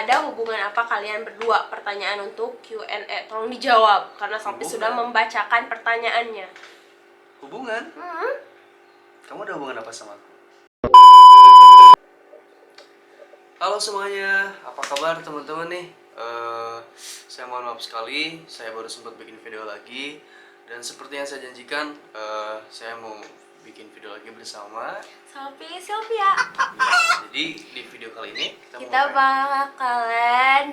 ada hubungan apa kalian berdua? Pertanyaan untuk Q&A. Tolong dijawab karena Sophie sudah membacakan pertanyaannya. Hubungan? Kamu ada hubungan apa sama aku? Halo semuanya, apa kabar teman-teman nih? Saya mohon maaf sekali, saya baru sempat bikin video lagi. Dan seperti yang saya janjikan, saya mau bikin video lagi bersama Sophie Sylvia. Jadi di video kali ini kita bakalan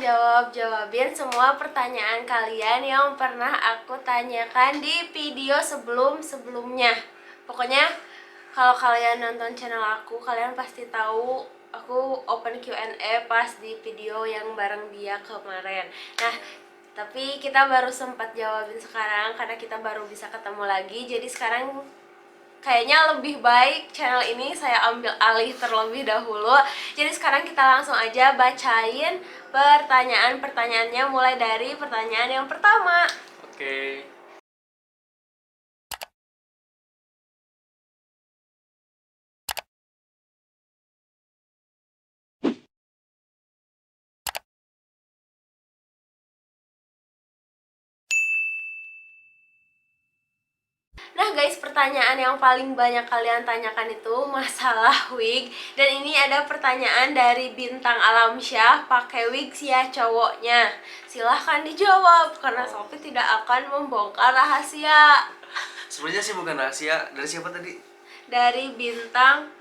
jawabin semua pertanyaan kalian yang pernah aku tanyakan di video sebelumnya. Pokoknya kalau kalian nonton channel aku, kalian pasti tahu aku open Q&A pas di video yang bareng dia kemarin. Nah, tapi kita baru sempat jawabin sekarang karena kita baru bisa ketemu lagi. Jadi sekarang kayaknya lebih baik channel ini saya ambil alih terlebih dahulu. Jadi sekarang kita langsung aja bacain pertanyaan-pertanyaannya mulai dari pertanyaan yang pertama. Oke. Nah guys, pertanyaan yang paling banyak kalian tanyakan itu masalah wig. Dan ini ada pertanyaan dari Bintang Alamsyah, pakai wig ya cowoknya? Silahkan dijawab, karena Sophie tidak akan membongkar rahasia. Sebenarnya sih bukan rahasia. Dari siapa tadi? Dari Bintang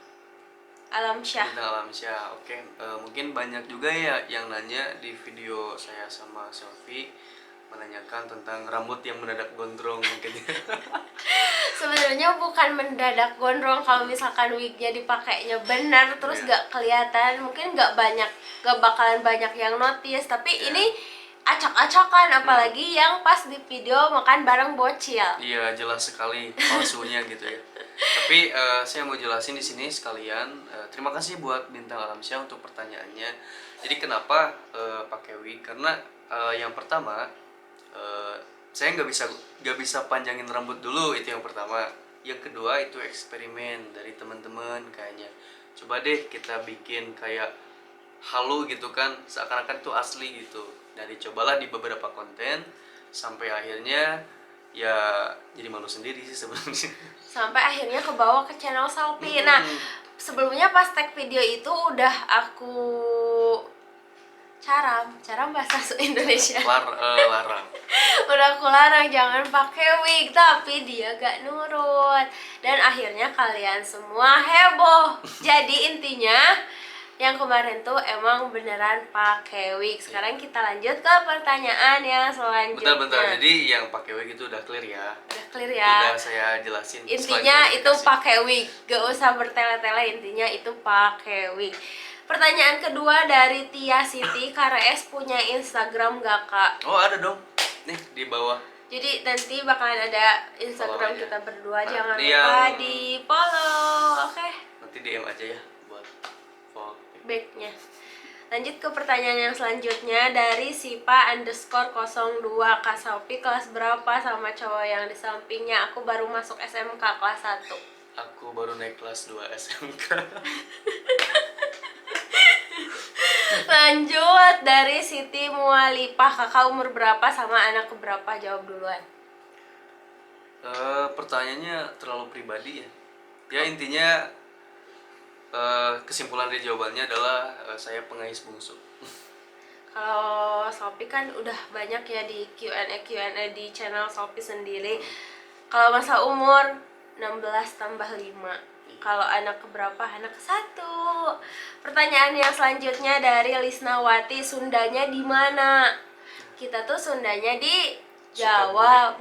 Alamsyah. Bintang Alamsyah, oke. Mungkin banyak juga ya yang nanya di video saya sama Sophie, menanyakan tentang rambut yang mendadak gondrong mungkin. Sebenarnya bukan mendadak gondrong, kalau misalkan wignya dipakainya benar terus gak kelihatan, mungkin gak bakalan banyak yang notice. Tapi ini acak-acakan, apalagi yang pas di video makan bareng bocil. Iya, jelas sekali palsunya gitu ya. Tapi saya mau jelasin di sini sekalian. Terima kasih buat Bintang Alamsyah untuk pertanyaannya. Jadi kenapa pakai wig? Karena yang pertama, saya nggak bisa panjangin rambut dulu, itu yang pertama. Yang kedua itu eksperimen dari teman-teman kayaknya. Coba deh kita bikin kayak halu gitu kan, seakan-akan itu asli gitu. Dan dicobalah di beberapa konten sampai akhirnya ya jadi malu sendiri sih sebenarnya. Sampai akhirnya kebawa ke channel Sophie. Nah, sebelumnya pas tag video itu udah aku caram bahasa Indonesia. Larang. Udah aku larang jangan pakai wig, tapi dia gak nurut. Dan akhirnya kalian semua heboh. Jadi intinya yang kemarin tuh emang beneran pakai wig. Sekarang kita lanjut ke pertanyaan yang selanjutnya. Bentar. Jadi yang pakai wig itu udah clear ya? Udah clear ya? Udah saya jelasin. Intinya itu pakai wig. Gak usah bertele-tele, intinya itu pakai wig. Pertanyaan kedua dari Tia Siti, KRS punya Instagram gak kak? Oh ada dong, nih di bawah. Jadi nanti bakalan ada Instagram kita berdua, jangan lupa di follow, oke? Nanti DM aja ya buat follow backnya. Lanjut ke pertanyaan yang selanjutnya dari Sipa_02, Kak Sophie kelas berapa sama cowok yang di sampingnya? Aku baru masuk SMK kelas 1. Aku baru naik kelas 2 SMK. Lanjut dari Siti Mualipah, kakak umur berapa sama anak keberapa? Jawab duluan. Pertanyaannya terlalu pribadi ya. Ya intinya kesimpulan dari jawabannya adalah saya pengais bungsu. Kalau Sophie kan udah banyak ya di Q&A di channel Sophie sendiri. Kalau masa umur 16 tambah 5. Kalau anak keberapa? Anak ke-1. Pertanyaan yang selanjutnya dari Lisnawati, Sundanya di mana? Kita tuh Sundanya di Jawa.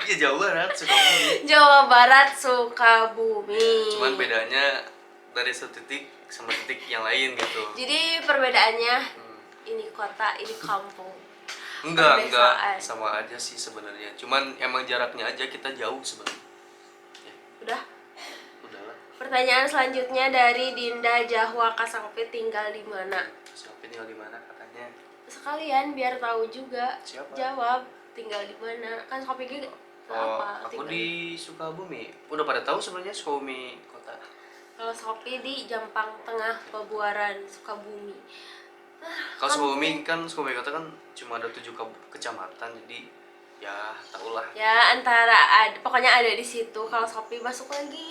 Iya, Jawa Barat, Sukabumi. Jawa Barat, Sukabumi. Cuman bedanya dari satu titik sama titik yang lain gitu. Jadi perbedaannya ini kota, ini kampung. Enggak, sama aja sih sebenarnya. Cuman emang jaraknya aja kita jauh sebenarnya. Ya. Udahlah. Pertanyaan selanjutnya dari Dinda Jahwa, Kak Sophie tinggal di mana? Sophie tinggal di mana katanya? Sekalian biar tahu juga. Siapa? Jawab tinggal di mana. Kan Sophie gitu. Aku di Sukabumi. Udah pada tahu sebenarnya Sukabumi kota. Kalau Sophie di Jampang Tengah, Pebuaran, Sukabumi. Kalau Sukabumi kan Sukabumi kota kan cuma ada 7 kecamatan, jadi ya tau lah. Ya antara pokoknya ada di situ. Kalau Shopee masuk lagi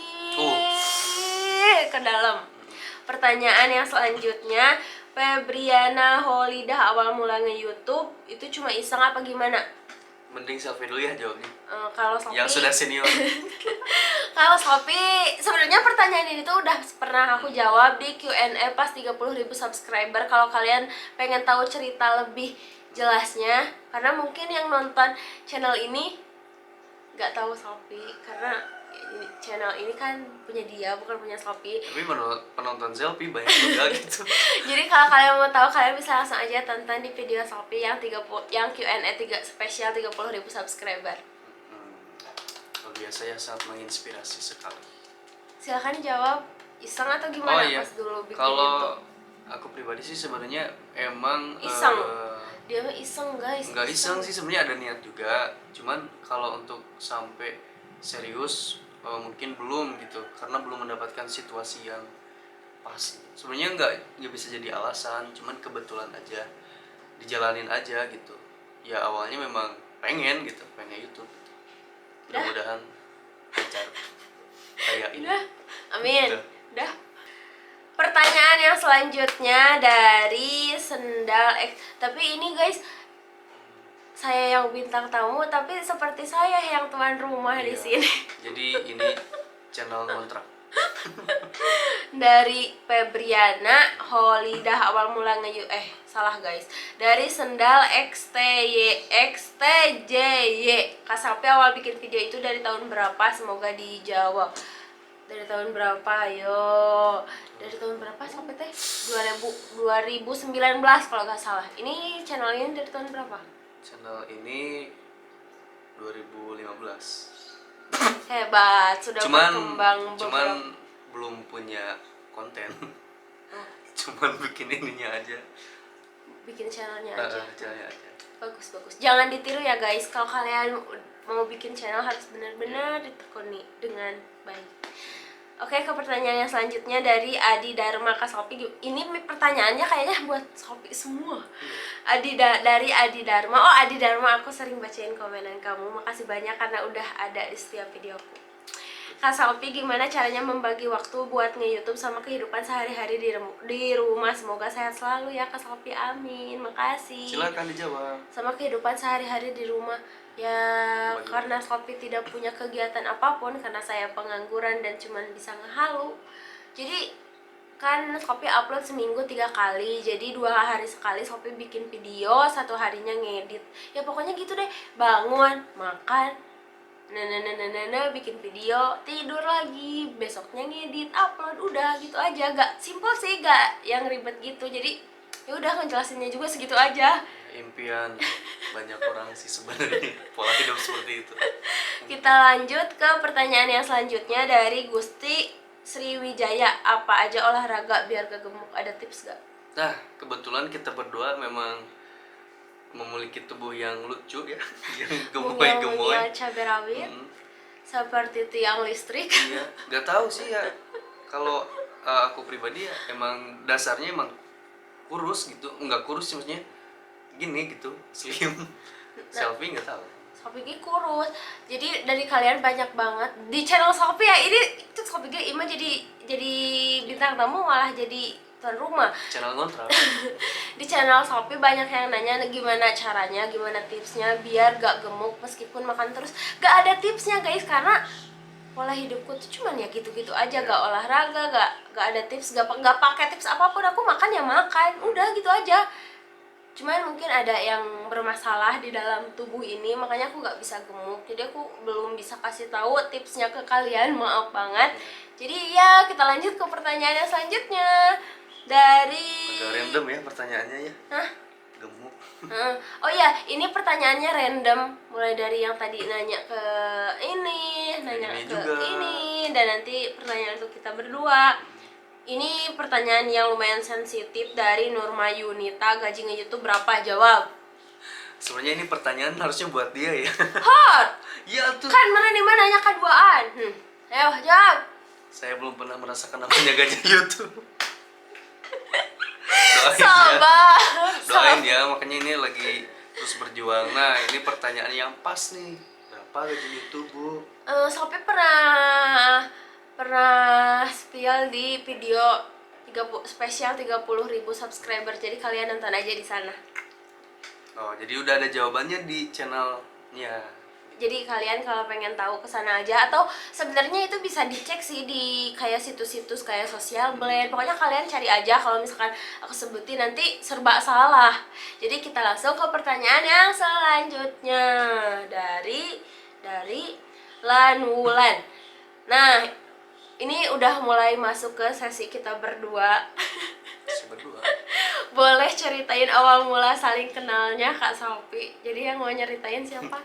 ke dalam. Pertanyaan yang selanjutnya, Febriana Holidah awal mula nge-YouTube itu cuma iseng apa gimana? Mending selfie dulu ya jawabnya. Kalau Shopee, Yang sudah senior. kalau Shopee sebenarnya pertanyaan ini tuh udah pernah aku jawab di Q&A pas 30.000 subscriber. Kalau kalian pengen tahu cerita lebih jelasnya, karena mungkin yang nonton channel ini nggak tahu Shopee, karena channel ini kan punya dia, bukan punya Shopee. Tapi menurut penonton selfie banyak juga gitu. Jadi kalau kalian mau tahu, kalian bisa langsung aja tonton di video Shopee yang Q&A 3 spesial 30.000 subscriber. Luar biasa ya, sangat menginspirasi sekali. Silakan jawab, iseng atau gimana pas dulu bikin Kalau YouTube? aku pribadi sih sebenarnya emang Iseng. Dia mah iseng guys. nggak iseng sih, sebenarnya ada niat juga. Cuman kalau untuk sampai serius mungkin belum gitu, karena belum mendapatkan situasi yang pas. Sebenarnya nggak bisa jadi alasan, cuman kebetulan aja dijalanin aja gitu. Ya awalnya memang pengen YouTube. Mudah-mudahan lancar kayak ini. Amin. Udah. Pertanyaan yang selanjutnya dari Sendal X. Tapi ini guys, saya yang bintang tamu, tapi seperti saya yang tuan rumah di sini. Jadi ini channel kontrak. Dari Febriana Holidah awal mula salah guys. Dari Sendal XTJY. Kak Sapi awal bikin video itu dari tahun berapa? Semoga dijawab. Dari tahun berapa? Ayo. Dari tahun berapa sampai teh? 2019 kalau nggak salah. Ini channel ini dari tahun berapa? Channel ini 2015. Hebat, sudah berkembang cuman belum punya konten. Cuman bikin ininya aja. Bikin channelnya aja. Channelnya aja. Bagus. Jangan ditiru ya guys. Kalau kalian mau bikin channel harus benar-benar ditekuni dengan baik. Oke, ke pertanyaan yang selanjutnya dari Adi Dharma ke Shopee. Ini pertanyaannya kayaknya buat Shopee semua. Dari Adi Dharma. Oh, Adi Dharma, aku sering bacain komenan kamu. Makasih banyak karena udah ada di setiap videoku. Kak Shopee, gimana caranya membagi waktu buat nge-YouTube sama kehidupan sehari-hari di rumah? Semoga sehat selalu ya Kak Shopee, amin. Makasih. Silakan dijawab. Sama kehidupan sehari-hari di rumah ya, karena Shopee tidak punya kegiatan apapun, karena saya pengangguran dan cuman bisa ngehalu. Jadi kan Shopee upload seminggu 3 kali, jadi 2 hari sekali Shopee bikin video, 1 harinya ngedit. Ya pokoknya gitu deh, bangun, makan, bikin video, tidur lagi, besoknya ngedit, upload, udah gitu aja. Gak simple sih, gak yang ribet gitu. Jadi ya udah, ngejelasinnya juga segitu aja. Impian banyak orang sih sebenarnya pola hidup seperti itu. Kita lanjut ke pertanyaan yang selanjutnya dari Gusti Sriwijaya. Apa aja olahraga biar gak gemuk? Ada tips gak? Nah, kebetulan kita berdua memang memiliki tubuh yang lucu ya, yang gemoy-gemoy, cabai rawit, seperti tiang listrik. Iya, nggak tahu sih ya. Kalau aku pribadi ya emang dasarnya emang kurus gitu, nggak kurus sih maksudnya gini gitu, slim. Selfie nggak tahu. Shopee kurus. Jadi dari kalian banyak banget di channel Shopee ya. Ini itu Shopee Ima jadi bintang tamu, malah jadi tuan rumah. Channel kontrak. Di channel Shopee banyak yang nanya gimana caranya, gimana tipsnya biar gak gemuk meskipun makan terus. Gak ada tipsnya guys, karena pola hidupku tuh cuman ya gitu-gitu aja, gak olahraga, gak ada tips, gak pakai tips apapun. Aku makan ya makan, udah gitu aja. Cuman mungkin ada yang bermasalah di dalam tubuh ini, makanya aku gak bisa gemuk. Jadi aku belum bisa kasih tahu tipsnya ke kalian, maaf banget. Jadi ya kita lanjut ke pertanyaan yang selanjutnya. Dari Agak random ya pertanyaannya ya. Hah? Gemuk. Oh ya, ini pertanyaannya random. Mulai dari yang tadi nanya ke ini, nanya Ini ke juga. ini, dan nanti pertanyaan untuk kita berdua. Ini pertanyaan yang lumayan sensitif dari Nurma Yunita. Gaji nge-YouTube berapa? Jawab. Sebenarnya ini pertanyaan harusnya buat dia ya. Hot. Iya tuh. Kan mana nih mana nanya keduaan. Ayo jawab. Saya belum pernah merasakan namanya gaji YouTube. doain ya. Sabar. Doain ya, makanya ini lagi terus berjuang. Nah, ini pertanyaan yang pas nih. Berapa gaji YouTube, Bu? Shopee pernah spill di video 30 spesial 30.000 subscriber. Jadi kalian nonton aja di sana. Oh, jadi udah ada jawabannya di channelnya. Jadi kalian kalau pengen tahu kesana aja, atau sebenarnya itu bisa dicek sih di kayak situs-situs kayak Social Blend. Pokoknya kalian cari aja, kalau misalkan aku sebutin nanti serba salah. Jadi kita langsung ke pertanyaan yang selanjutnya dari Lan Wulan. Nah, ini udah mulai masuk ke sesi kita berdua. Berdua. Boleh ceritain awal mula saling kenalnya Kak Sophie. Jadi yang mau nyeritain siapa?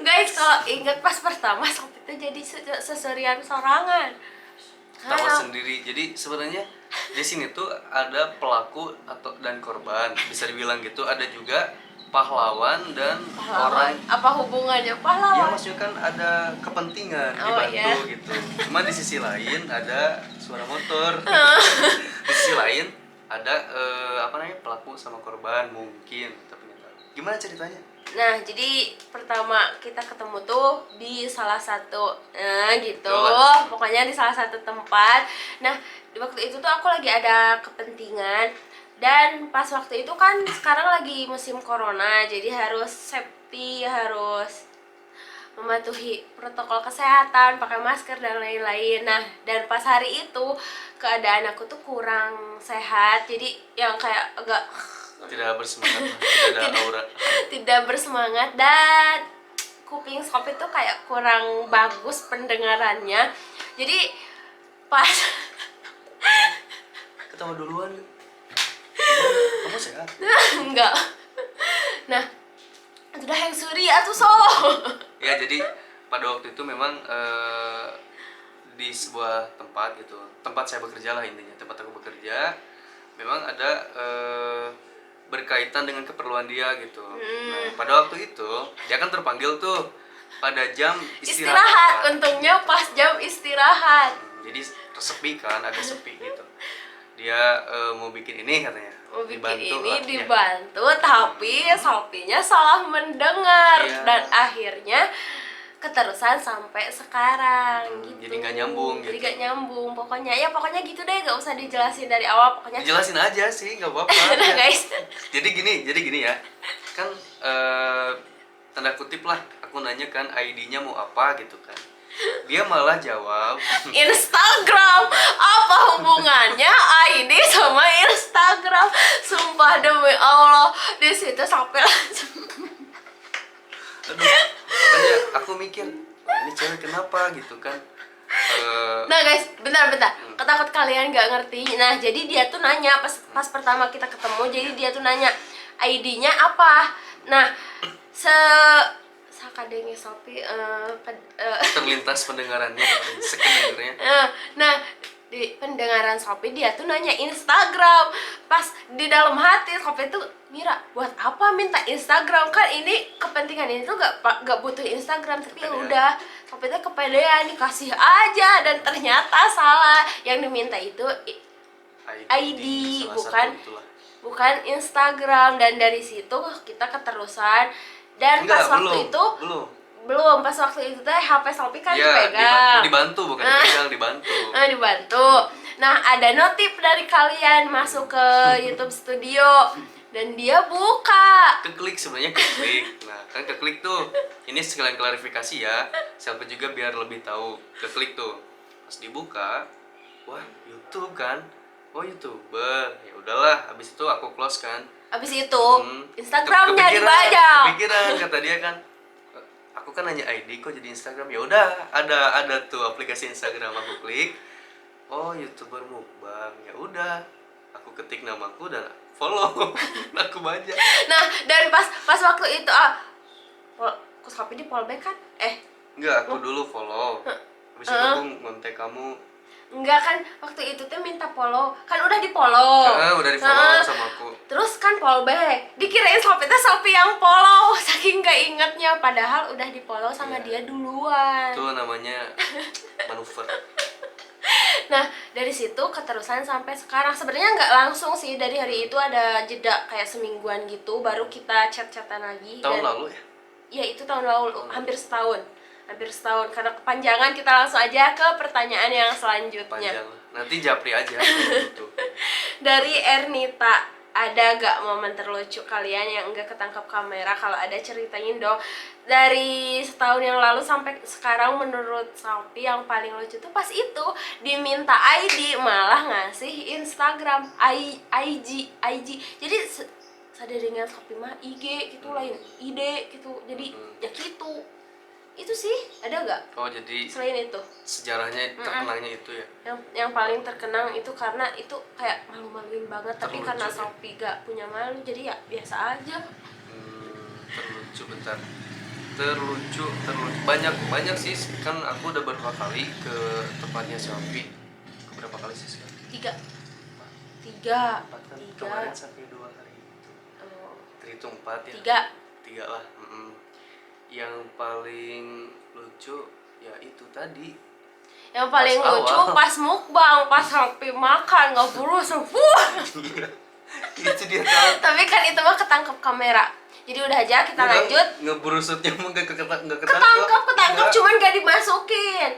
Guys, kalau inget pas pertama Sophie itu jadi seserian sorangan. Tawa sendiri. Jadi sebenarnya di sini tuh ada pelaku atau dan korban, bisa dibilang gitu. Ada juga pahlawan dan Pahlawan. orang. Apa hubungannya Ya pahlawan? maksudnya kan ada kepentingan Oh, dibantu iya. gitu. Cuma di sisi lain ada suara motor. Di sisi lain ada apa namanya, pelaku sama korban mungkin, tapi nggak tahu. Gimana ceritanya? Nah, jadi pertama kita ketemu tuh di salah satu gitu. Betul. Pokoknya di salah satu tempat. Nah, di waktu itu tuh aku lagi ada kepentingan, dan pas waktu itu kan sekarang lagi musim corona, jadi harus safety, harus mematuhi protokol kesehatan, pakai masker dan lain-lain. Nah, dan pas hari itu keadaan aku tuh kurang sehat, jadi yang kayak agak Tidak bersemangat lah, tidak ada aura. tidak bersemangat, dan kuping Sophie tuh kayak kurang bagus pendengarannya. Jadi pas Ketawa duluan. Kamu sehat? enggak. Nah, sudah yang suri atuh so. Ya, jadi pada waktu itu memang di sebuah tempat gitu, tempat saya bekerja lah intinya, tempat aku bekerja, memang ada berkaitan dengan keperluan dia gitu. Nah, pada waktu itu dia kan terpanggil tuh pada jam Istirahat, untungnya pas jam istirahat. Jadi sepi kan, agak sepi gitu. Dia mau bikin ini katanya. Mau bikin Dibantu ini lah, ya. dibantu, tapi Sophie-nya salah mendengar. Iya. Dan akhirnya keterusan sampai sekarang gitu. Jadi nggak nyambung Jadi gitu. nggak nyambung. Pokoknya gitu deh, gak usah dijelasin dari awal. Pokoknya Dijelasin aja sih, nggak apa-apa. nah Ya. guys, Jadi gini ya, kan tanda kutip lah, aku nanya kan ID-nya mau apa gitu kan. Dia malah jawab, Instagram, apa hubungannya ID sama Instagram? Sumpah demi Allah, di situ sampai langsung. aduh, makanya aku mikir, "Wah, ini cewek kenapa gitu kan. Nah guys, bentar. Ketakut kalian gak ngerti. Nah, jadi dia tuh nanya pas pertama kita ketemu, jadi dia tuh nanya ID-nya apa. Nah, sakadenge Sophie Terlintas pendengarannya sekedarnya. nah, di pendengaran Sophie dia tuh nanya Instagram. Pas di dalam hati Sophie tuh Mira, buat apa minta Instagram, kan ini kepentingan ini tuh gak butuh Instagram, tapi ya Kepedean. udah Sophie tuh kepedean, dikasih aja, dan ternyata salah. Yang diminta itu ID, salah bukan satu itulah. bukan Instagram. Dan dari situ kita keterusan, dan Enggak, pas waktu itu belum pas waktu itu teh HP Sophie kan ya, dipegang. dibantu bukan dipegang, dibantu. Dibantu. Nah, ada notif dari kalian masuk ke YouTube Studio, dan dia buka. Keklik sebenarnya keklik. Nah, kan keklik tuh. Ini sekalian klarifikasi ya. Siapa juga biar lebih tahu. Keklik tuh. Pas dibuka, wah, YouTube kan. Oh, YouTuber. Ya udahlah, habis itu aku close kan. Habis itu Instagramnya Kepikiran, dibajak. kepikiran kata dia kan. Aku kan nanya ID kok jadi Instagram. Ya udah, ada tuh aplikasi Instagram, aku klik. Oh, YouTuber mukbang. Ya udah. Aku ketik namaku dan follow. Aku baca. Nah, dan pas waktu itu aku Sophie di fallback kan? Enggak, aku dulu follow. Habis itu aku ngontek kamu. Enggak kan, waktu itu tuh minta follow. Kan udah di follow. Udah di follow sama aku. Terus kan fallback. Dikirain Sophie yang follow. Saking gak ingetnya, padahal udah di follow sama Iya. dia duluan. Itu namanya manuver. Nah, dari situ keterusan sampai sekarang. Sebenarnya nggak langsung sih, dari hari itu ada jeda kayak semingguan gitu, baru kita chat-chatan lagi. Tahun Dan lalu ya? ya itu tahun lalu, hampir setahun. Karena kepanjangan, kita langsung aja ke pertanyaan yang selanjutnya. Panjang. Nanti japri aja kalau butuh. Dari Ernita, ada gak momen terlucu kalian yang enggak ketangkap kamera? Kalau ada, ceritain dong. Dari setahun yang lalu sampai sekarang, menurut Salpi yang paling lucu tuh pas itu diminta ID malah ngasih Instagram, IG. Jadi sadarinya Salpi mah IG gitu, lain ID gitu. Jadi ya gitu. Itu sih, ada gak Oh, jadi selain itu? sejarahnya terkenangnya itu ya. Yang paling terkenang itu karena itu kayak malu-maluin banget, tapi Terlucu karena ya? Sophie gak punya malu, jadi ya biasa aja. Terlucu bentar. Terlucu banyak sih, kan aku udah beberapa kali ke tempatnya Shopee. Berapa kali sih sekarang? Tiga. Empat kan? Kemarin sampai 2 hari itu. Oh, Terhitung 4 ya. Tiga lah. Yang paling lucu ya itu tadi. yang paling Pas lucu awal. pas mukbang, pas Sophie makan nggak perlu sebuah. Itu dia tahu. Tapi kan itu mah ketangkep kamera, jadi udah aja kita lanjut. Ngebrusutnya mah nggak Ketangkep cuman gak dimasukin.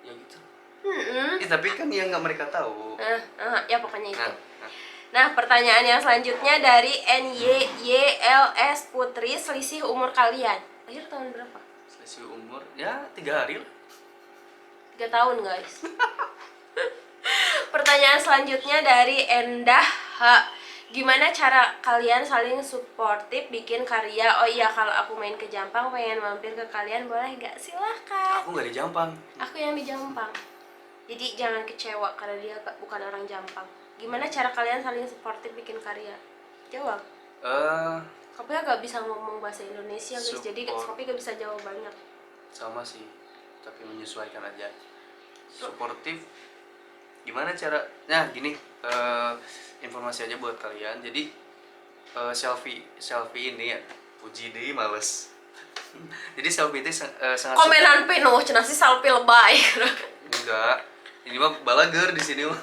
Ya gitu. Mm-mm. Tapi kan yang nggak mereka tahu. Ya pokoknya itu. Nah, Nah, pertanyaan yang selanjutnya dari NYYLS Putri, selisih umur kalian lahir tahun berapa? selisih umur ya 3 hari lah. 3 tahun, guys. Pertanyaan selanjutnya dari Endah H. Gimana cara kalian saling suportif bikin karya? Oh iya, kalau aku main ke Jampang pengen mampir ke kalian, boleh gak? Silahkan. Aku nggak di Jampang. Aku yang di Jampang. Jadi jangan kecewa karena dia bukan orang Jampang. Gimana cara kalian saling suportif bikin karya? Jawab. Kopi gak bisa ngomong bahasa Indonesia, guys. Jadi Kopi gak bisa jawab banyak. Sama sih, tapi menyesuaikan aja. Suportif gimana cara? Nah gini, informasi aja buat kalian. Jadi selfie ini ya, puji deh males. Jadi selfie itu sangat Komenan penuh, cenah sih Salpi lebay. enggak, ini mah balager di sini mah.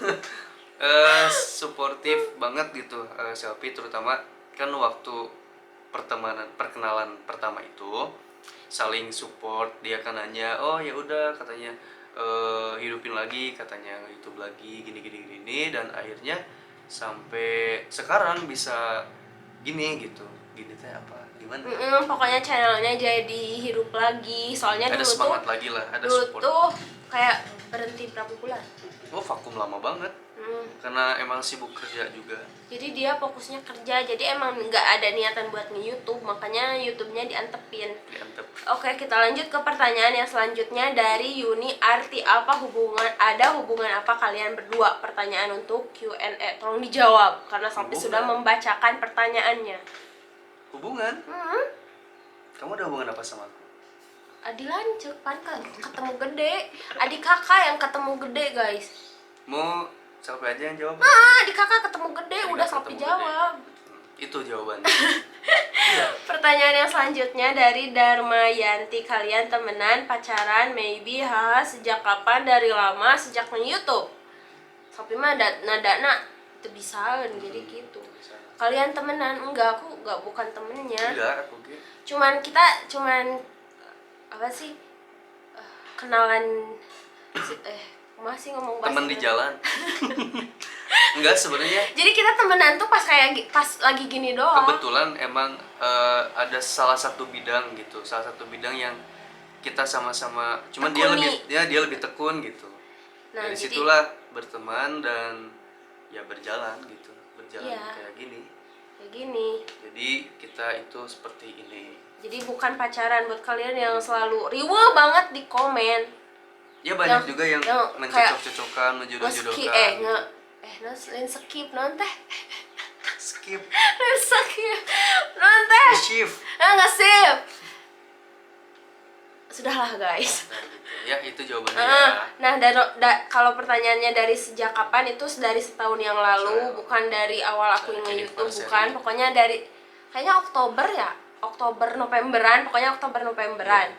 Suportif banget gitu. Selfie terutama kan waktu perkenalan pertama itu saling support. Dia kan nanya, oh ya udah katanya, hidupin lagi katanya, YouTube lagi gini, dan akhirnya sampai sekarang bisa gini gitu. Gini teh apa gimana? Pokoknya channelnya jadi hidup lagi. Soalnya Ada dulu semangat tuh lagi lah, ada dulu support. tuh kayak berhenti berapa bulan. Oh, vakum lama banget. Karena emang sibuk kerja juga. Jadi dia fokusnya kerja, jadi emang nggak ada niatan buat nge-YouTube, makanya YouTube-nya diantepin. Diantep. Oke, kita lanjut ke pertanyaan yang selanjutnya dari Yuni. Ada hubungan apa kalian berdua? Pertanyaan untuk Q&A, tolong dijawab karena Salpi sudah membacakan pertanyaannya. Hubungan? Kamu ada hubungan apa sama aku? Adi lanjut, pan ketemu gede. Adik kakak yang ketemu gede, guys. Mau Salpi aja yang jawab? Adik kakak ketemu gede, Adik udah kakak Salpi ketemu jawab. Itu jawabannya. Iya. Pertanyaan yang selanjutnya dari Darmayanti. Kalian temenan, pacaran, maybe, haha, sejak kapan? Dari lama, sejak nge-YouTube. Tapi mah nadana itu bisaan, jadi gitu. Kalian temenan? Enggak, aku enggak, bukan temennya. Enggak, aku gitu. Kita apa sih? Kenalan masih ngomong bahasa Teman di Indonesia. jalan. Enggak sebenarnya. Jadi kita temenan tuh pas lagi gini doang. Kebetulan emang ada salah satu bidang yang kita sama-sama, cuman Tekuni. dia lebih tekun gitu. Nah, dari jadi situlah berteman dan ya berjalan gitu, Iya. kayak gini. kayak gini. Jadi kita itu seperti ini. Jadi bukan pacaran. Buat kalian yang selalu riweh banget di komen. Ya banyak juga yang mencocok-cocokan, menjodoh-jodohkan. Skip non teh. Skip. Skip non teh. Shift. Nggak sip. Sudahlah, guys. Nah, gitu. Ya itu jawabannya ya. Nah, kalau pertanyaannya dari sejak kapan, itu dari setahun yang lalu, bukan dari awal aku nge-YouTube, bukan. Pokoknya dari kayaknya Oktober Novemberan, pokoknya Oktober Novemberan.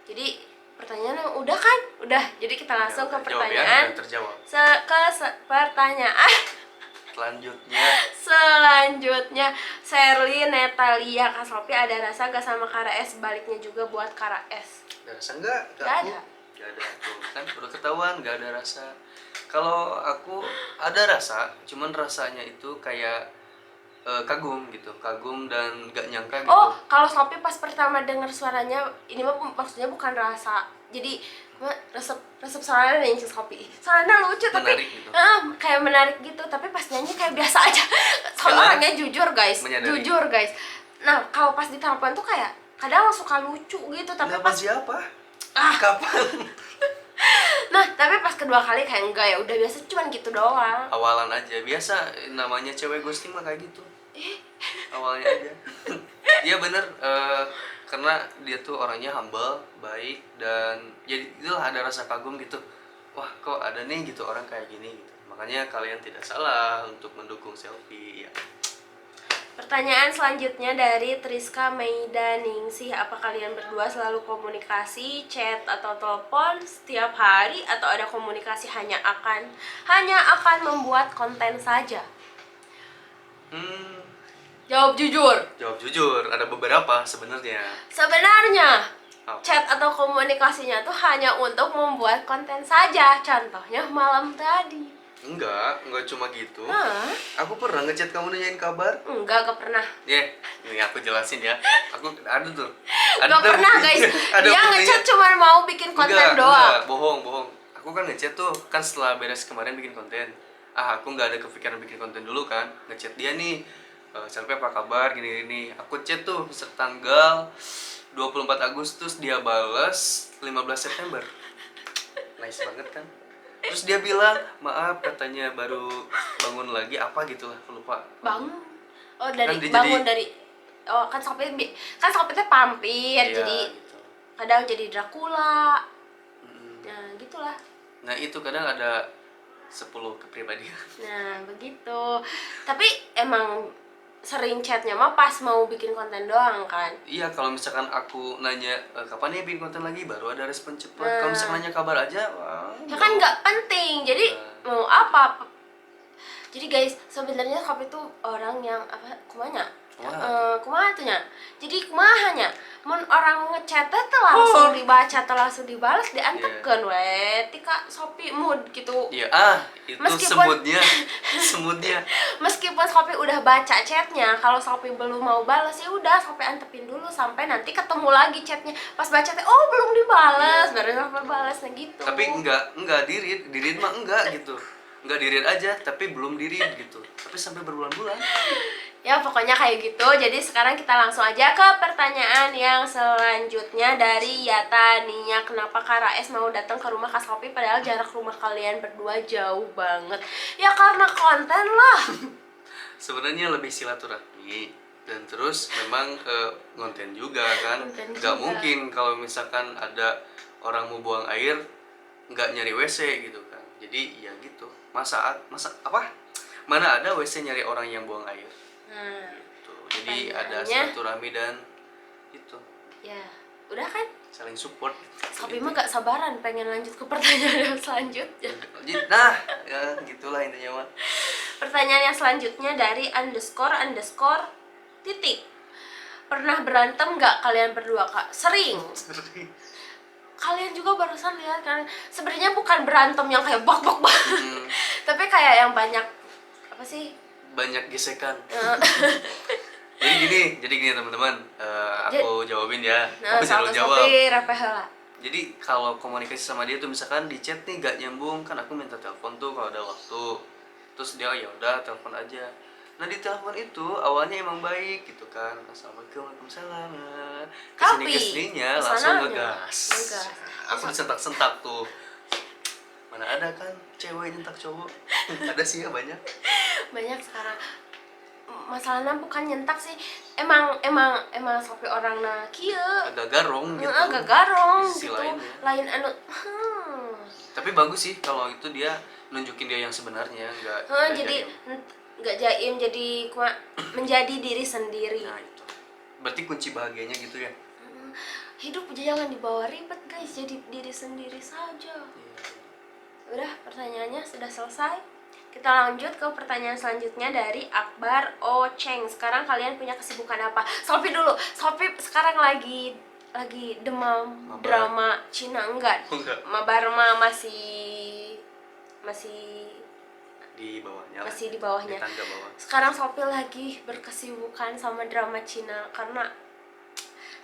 Jadi Pertanyaan udah kan? Udah. Jadi kita langsung ke Ya, jawab ya, pertanyaan. udah terjawab. Pertanyaan Selanjutnya, selanjutnya. Sherly Natalia, Kak Sophie ada rasa gak sama Kara S? Baliknya juga buat Kara S. ada rasa enggak? Gak Aku ada. gak ada tuh kan udah ketahuan gak ada rasa. Kalau aku ada rasa, cuman rasanya itu kayak kagum gitu, kagum dan gak nyangka gitu. Oh, kalau Sophie pas pertama denger suaranya, ini mah maksudnya bukan rasa. Jadi resep suaranya nih si Sophie. Suaranya lucu tapi Menarik gitu. kayak menarik gitu, tapi pas nyanyi kayak biasa aja. Soalnya Karena orangnya jujur guys, menyadari. jujur guys. Nah, kalau pas ditelepon tuh kayak kadang suka lucu gitu, tapi Telepon pas siapa? Ah. Kapan? nah, tapi pas kedua kali kayak enggak ya, udah biasa cuman gitu doang. Awalan aja, biasa namanya cewek ghosting mah kayak gitu. Awalnya aja. Iya bener, karena dia tuh orangnya humble, baik, dan jadi itulah ada rasa kagum gitu. Wah kok ada nih gitu orang kayak gini gitu. Makanya kalian tidak salah untuk mendukung Selfie ya. Pertanyaan selanjutnya dari Triska Meidaningsih. Apa kalian berdua selalu komunikasi, chat atau telepon setiap hari, atau ada komunikasi hanya akan membuat konten saja? Jawab jujur. Jawab jujur, ada beberapa sebenarnya. Sebenarnya Apa? chat atau komunikasinya tuh hanya untuk membuat konten saja. Contohnya malam tadi. Enggak cuma gitu. Hah? Aku pernah ngechat kamu nanyain kabar. Enggak pernah. Ini aku jelasin ya. Aku ada tuh. Gak pernah guys. Dia ngechat cuma mau bikin konten doang. Enggak, bohong. Aku kan ngechat tuh kan setelah beres kemarin bikin konten. Aku nggak ada kepikiran bikin konten dulu kan. Ngechat dia nih, Selfie apa kabar gini. Aku chat tuh tanggal 24 Agustus, dia balas 15 September. Nice banget kan? Terus dia bilang, maaf katanya baru bangun lagi apa gitu lah, aku lupa. Bangun. Oh, dari Kan dia bangun jadi- dari kan Sophie teh pampir, Iya, jadi gitu. kadang jadi Dracula. Mm. Nah, gitulah. Nah itu kadang ada 10 kepribadian. Nah, begitu. Tapi emang sering chatnya mah pas mau bikin konten doang kan. Iya, kalau misalkan aku nanya kapan ya bikin konten lagi, baru ada respon cepat. Nah. Kalau misalkan nanya kabar aja, wah, Ya kan nggak penting. Jadi mau apa? Jadi guys, sebenarnya Sophie tuh orang yang apa? Kumanya? Kumaha tuh nya? Jadi kumahanya? Mun orang ngechat teh langsung dibaca, langsung dibalas, diantepkeun we. Tika Sophie mood gitu. Iya, itu Meskipun- semutnya. Meskipun Sophie udah baca chatnya, kalau Sophie belum mau balas ya udah Sophie antepin dulu sampai nanti ketemu lagi chatnya. Pas baca teh, oh belum dibalas, baru Sophie balas nah gitu. Tapi enggak dirit mah enggak gitu. Enggak dirit aja, tapi belum dirit gitu. Tapi sampai berbulan-bulan. Ya pokoknya kayak gitu. Jadi sekarang kita langsung aja ke pertanyaan yang selanjutnya dari Yata Nia. Kenapa Kara S mau datang ke rumah Kak Sophie padahal jarak rumah kalian berdua jauh banget? Ya karena konten lah. Sebenarnya lebih silaturahmi, dan terus memang ngonten juga kan. Konten Nggak juga. mungkin kalau misalkan ada orang mau buang air nggak nyari WC gitu kan. Jadi ya gitu. Masa apa? Mana ada WC nyari orang yang buang air. Nah, Tuh. Jadi ada pertanyaannya- silaturahmi dan itu ya udah kan? saling support. Sophie mah gak sabaran pengen lanjut ke pertanyaan yang selanjutnya. Nah, ya gitulah intinya mah. Pertanyaan yang selanjutnya dari __ titik. Pernah berantem gak kalian berdua Kak? Sering. Kalian juga barusan lihat kan, sebenarnya bukan berantem yang kayak bak tapi kayak yang banyak apa sih, Banyak gesekan. Eh, Jadi gini teman-teman, aku jawabin ya. nah Aku satu selalu jawab. sopir apa heula. Jadi kalau komunikasi sama dia tuh misalkan di chat nih gak nyambung, kan aku minta telepon tuh kalau ada waktu. Terus dia ya udah telepon aja. Nah di telepon itu awalnya emang baik gitu kan, assalamualaikum, waalaikumsalam. Kesini Tapi, kesininya kesananya langsung ngegas. ngegas. Aku disentak-sentak tuh. Mana ada kan cewek nyentak cowok? Ada sih ya banyak. Banyak sekarang. Masalahnya bukan nyentak sih, emang Sophie orangna kieu. Agak garong gitu. Agak garong Sisi gitu. lainnya. Lain anu Tapi bagus sih kalau itu dia nunjukin dia yang sebenarnya, nggak jadi jaim. nggak jaim, jadi menjadi diri sendiri. Nah itu berarti kunci bahagianya gitu ya. Hidup jangan dibawa ribet guys, jadi diri sendiri saja. Udah, pertanyaannya sudah selesai. Kita lanjut ke pertanyaan selanjutnya dari Akbar Ocheng. Sekarang kalian punya kesibukan apa? Sophie dulu. Sophie sekarang lagi demam Mabar. drama Cina enggak? Enggak. Mabarma masih Di bawahnya lah. masih di bawahnya. Di tangga bawah. Sekarang Sophie lagi berkesibukan sama drama Cina karena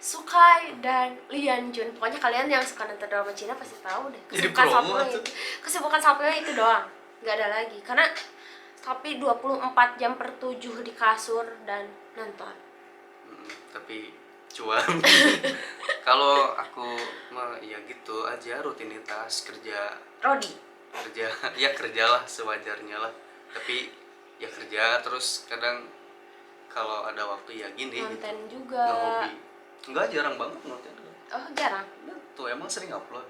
Sukai dan Lian Jun. Pokoknya kalian yang suka nonton drama Cina pasti tahu deh. Jadi Kesibukan promo Sophie tuh. kesibukan Sophie itu doang. Nggak ada lagi. Karena Sophie 24 jam per 7 di kasur dan nonton. Tapi cuan. Kalau aku mah ya gitu aja, rutinitas kerja ya kerjalah sewajarnya lah, tapi ya kerja terus kadang kalau ada waktu ya gini Konten gitu, juga. nge-hobi. Enggak, jarang banget nonton. Oh, jarang. Tuh emang sering upload,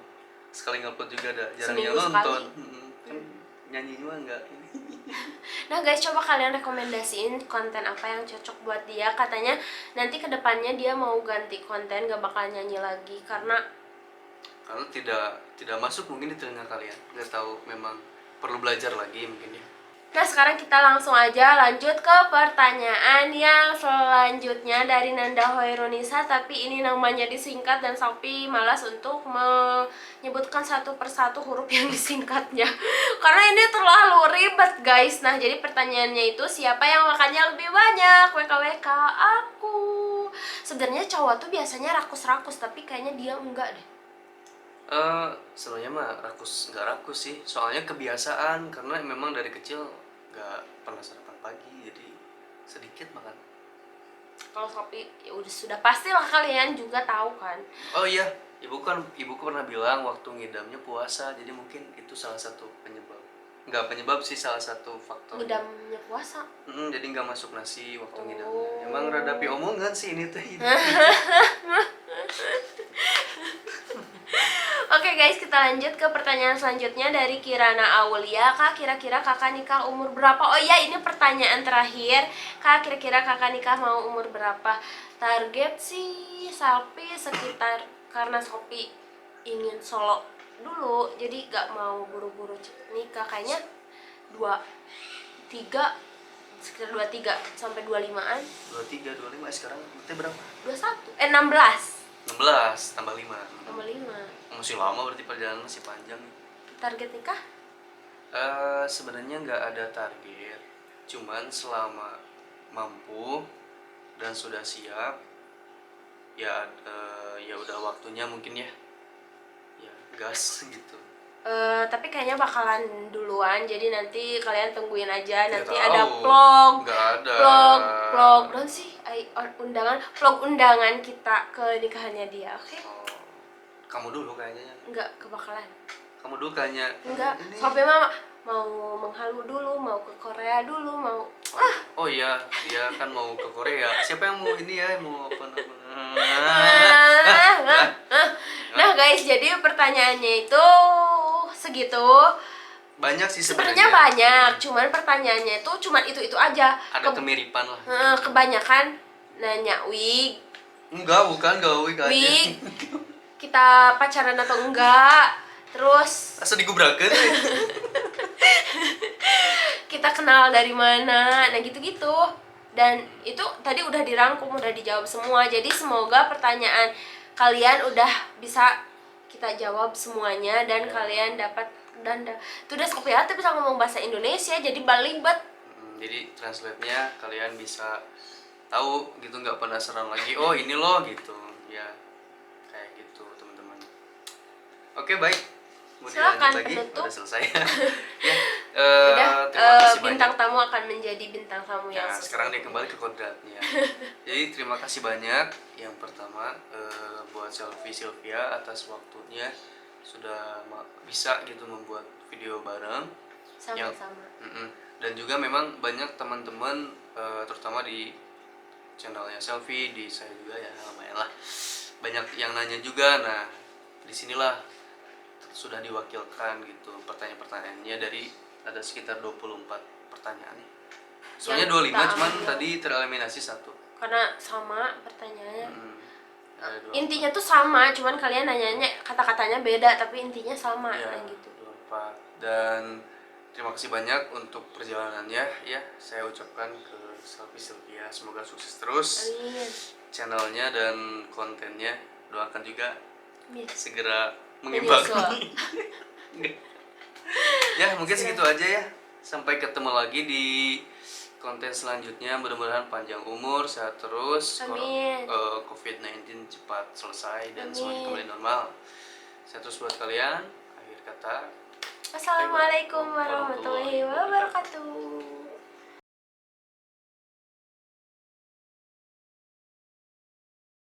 sekali ngupload juga ada jarang Seminggu yang nonton. sekali. Kan nyanyi juga enggak. Nah guys, coba kalian rekomendasiin konten apa yang cocok buat dia. Katanya nanti kedepannya dia mau ganti konten, gak bakal nyanyi lagi karena tidak masuk mungkin di telinga kalian, nggak tahu, memang perlu belajar lagi mungkin ya. Nah sekarang kita langsung aja lanjut ke pertanyaan yang selanjutnya dari Nanda Hoirunisa. Tapi ini namanya disingkat dan Sophie malas untuk menyebutkan satu persatu huruf yang disingkatnya karena ini terlalu ribet guys. Nah jadi pertanyaannya itu, siapa yang makannya lebih banyak? WKWK aku. Sebenarnya cowok tuh biasanya rakus-rakus, tapi kayaknya dia enggak deh. Sebenarnya mah nggak rakus sih, soalnya kebiasaan, karena memang dari kecil nggak pernah sarapan pagi, jadi sedikit makan. Kalau Sophie ya udah sudah pastilah kalian juga tahu kan. Oh iya, ibuku pernah bilang waktu ngidamnya puasa, jadi mungkin itu salah satu penyebab. Nggak penyebab sih, salah satu faktor. Ngidamnya puasa. Jadi nggak masuk nasi waktu Oh. ngidamnya. Emang rada omongan sih ini teh. Oke guys, kita lanjut ke pertanyaan selanjutnya dari Kirana Aulia. Kak, kira-kira kakak nikah umur berapa? Oh iya, ini pertanyaan terakhir. Kak, kira-kira kakak nikah mau umur berapa? Target sih Sophie sekitar, karena Sophie ingin solo dulu, jadi gak mau buru-buru nikah. Kayaknya 23, sekitar 23 sampai 25-an. 23, 25 sekarang teh berapa? 21, 16 16 tambah 5. tambah 5. Masih lama, berarti perjalanan masih panjang. Target nikah? Sebenarnya nggak ada target, cuman selama mampu dan sudah siap ya, ya udah waktunya mungkin ya gas gitu. Tapi kayaknya bakalan duluan, jadi nanti kalian tungguin aja. Nggak Nanti tahu. ada vlog Nggak ada non sih, vlog undangan kita ke nikahannya dia. Oke? Oh, kamu dulu kayaknya. Enggak kebakalan. Kamu dulu kayaknya. Enggak, Ini. sampai mama mau menghalu dulu, mau ke Korea dulu, mau Oh iya, dia kan mau ke Korea. Siapa yang mau ini ya, mau apa namanya? Nah guys, jadi pertanyaannya itu segitu. Banyak sih Sebenarnya banyak, cuman pertanyaannya itu cuman itu aja. Ada kemiripan lah. Kebanyakan nanya, Wig, Bukan gawe aja. Wig, kita pacaran atau enggak? Terus Asa digubrakeun we. kita kenal dari mana? Nah gitu-gitu. Dan itu tadi udah dirangkum, udah dijawab semua. Jadi semoga pertanyaan kalian udah bisa kita jawab semuanya dan kalian dapat itu udah Sophia tuh bisa ngomong bahasa Indonesia, jadi balibet. Jadi translate-nya kalian bisa tahu gitu, nggak penasaran lagi. Oh ini loh gitu ya, kayak gitu teman-teman. Oke baik, mau Silakan, dilanjut lagi? penutup. Udah selesai. Ya, Udah, terima kasih bintang banyak. tamu akan menjadi bintang tamu yang Nah, sekarang dia kembali ke kodratnya. Jadi terima kasih banyak. Yang pertama buat Sylvia atas waktunya, sudah bisa gitu membuat video bareng. sama-sama. Dan juga memang banyak teman-teman, terutama di channelnya Selfie, di saya juga ya lumayan lah, banyak yang nanya juga. Nah disinilah sudah diwakilkan gitu pertanyaan-pertanyaannya, dari ada sekitar 24 pertanyaan nih. Soalnya Yang 25 kita cuman ambil. tadi tereliminasi satu. Karena sama pertanyaannya. Ada 24. Intinya tuh sama, cuman kalian nanyanya kata-katanya beda tapi intinya sama Ya, gitu. 24. Dan terima kasih banyak untuk perjalanannya ya. Saya ucapkan ke Selvi Sylvia semoga sukses terus Amin. channelnya dan kontennya. Doakan juga Amin. segera Menyusul. mengimbangi. Ya mungkin segitu aja ya. Sampai ketemu lagi di konten selanjutnya. Mudah-mudahan panjang umur, sehat terus, Amin. COVID-19 cepat selesai dan Amin. semuanya kembali normal. Sehat terus buat kalian. Akhir kata, Wassalamualaikum warahmatullahi wabarakatuh.